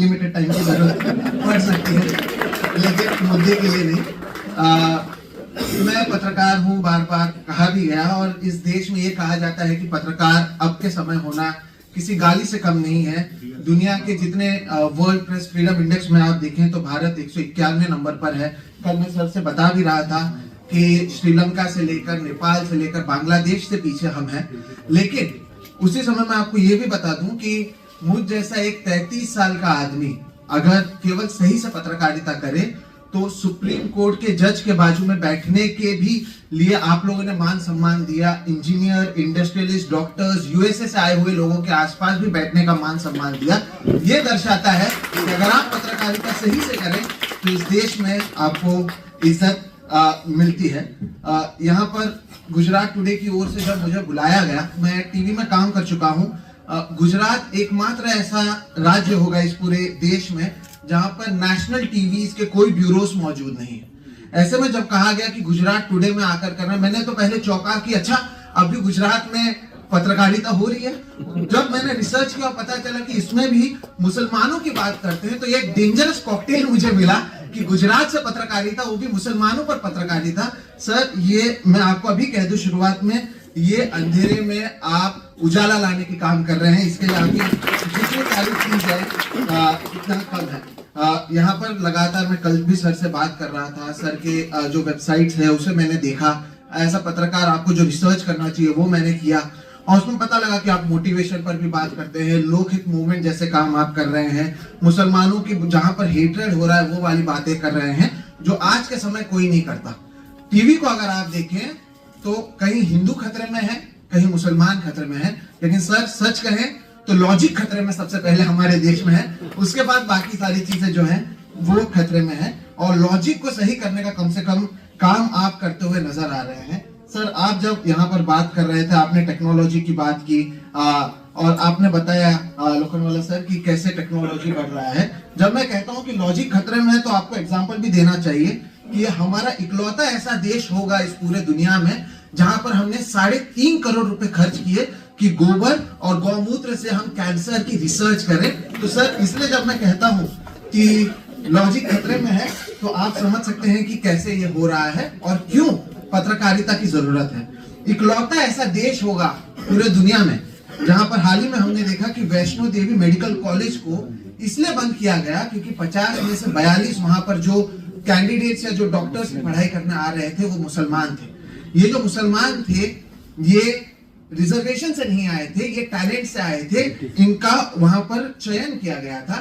Unlimited time की जरूरत पड़ सकती है, लेकिन मुद्दे के लिए नहीं। मैं पत्रकार हूँ, बार बार कहा भी गया, और इस देश में ये कहा जाता है कि पत्रकार अब के समय होना किसी गाली से कम नहीं है। दुनिया के जितने वर्ल्ड प्रेस फ्रीडम इंडेक्स में आप देखें तो भारत 191 नंबर पर है। कल मैं सर से बता भी रहा था कि श्रीलंका से लेकर नेपाल से लेकर बांग्लादेश से पीछे हम हैं। लेकिन उसी समय मैं आपको ये भी बता दूं कि मुझ जैसा एक 33 साल का आदमी अगर केवल सही से पत्रकारिता करे तो सुप्रीम कोर्ट के जज के बाजू में बैठने के भी लिए आप लोगों ने मान सम्मान दिया। इंजीनियर, इंडस्ट्रियलिस्ट, डॉक्टर्स, यूएसए से आए हुए लोगों के आसपास भी बैठने का मान सम्मान दिया। ये दर्शाता है कि अगर आप पत्रकारिता सही से करें तो इस देश में आपको इज्जत मिलती है। यहाँ पर गुजरात टुडे की ओर से जब मुझे बुलाया गया, मैं टीवी में काम कर चुका हूँ। गुजरात एकमात्र ऐसा राज्य होगा इस पूरे देश में जहां पर नेशनल टीवीज के कोई ब्यूरोस मौजूद नहीं है। ऐसे में जब कहा गया कि गुजरात टुडे में आकर करना, मैंने तो पहले चौंका कि अच्छा अभी गुजरात में पत्रकारिता हो रही है। जब मैंने रिसर्च किया पता चला कि इसमें भी मुसलमानों की बात करते हैं, तो ये एक डेंजरस कॉकटेल मुझे मिला कि गुजरात से पत्रकारिता, वो भी मुसलमानों पर पत्रकारिता। सर ये मैं आपको अभी कह दूं शुरुआत में, ये अंधेरे में आप उजाला लाने की काम कर रहे हैं। इसके लिए आपकी जितनी तारीफ की जाए इतना कम है। यहाँ पर लगातार मैं कल भी सर से बात कर रहा था, सर के जो वेबसाइट्स है उसे मैंने देखा। ऐसा पत्रकार आपको जो रिसर्च करना चाहिए वो मैंने किया, और उसमें पता लगा कि आप मोटिवेशन पर भी बात करते हैं, लोकहित मूवमेंट जैसे काम आप कर रहे हैं, मुसलमानों की जहां पर हेट्रेड हो रहा है वो वाली बातें कर रहे हैं जो आज के समय कोई नहीं करता। टीवी को अगर आप देखें तो कहीं हिंदू खतरे में है, कहीं मुसलमान खतरे में है, लेकिन सर सच कहें तो लॉजिक खतरे में सबसे पहले हमारे देश में है, उसके बाद बाकी सारी चीजें जो हैं वो खतरे में है। और लॉजिक को सही करने का कम से कम काम आप करते हुए नजर आ रहे हैं। सर आप जब यहाँ पर बात कर रहे थे, आपने टेक्नोलॉजी की बात की और आपने बताया लोखंडवाला सर कि कैसे टेक्नोलॉजी बढ़ रहा है। जब मैं कहता हूँ कि लॉजिक खतरे में है तो आपको एग्जाम्पल भी देना चाहिए कि हमारा इकलौता ऐसा देश होगा इस पूरे दुनिया में जहां पर हमने 3.5 करोड़ रुपए खर्च किए कि गोबर और गौमूत्र से हम कैंसर की रिसर्च करें। तो सर इसलिए जब मैं कहता हूं कि लॉजिक खतरे में है तो आप समझ सकते हैं कि कैसे ये हो रहा है और क्यों पत्रकारिता की जरूरत है। इकलौता ऐसा देश होगा पूरे दुनिया में जहां पर हाल ही में हमने देखा कि वैष्णो देवी मेडिकल कॉलेज को इसलिए बंद किया गया क्योंकि 50 में से 42 वहां पर जो कैंडिडेट्स या जो डॉक्टर्स की पढ़ाई करने आ रहे थे वो मुसलमान थे। ये जो मुसलमान थे ये रिजर्वेशन से नहीं आए थे, ये टैलेंट से आए थे। इनका वहां पर चयन किया गया था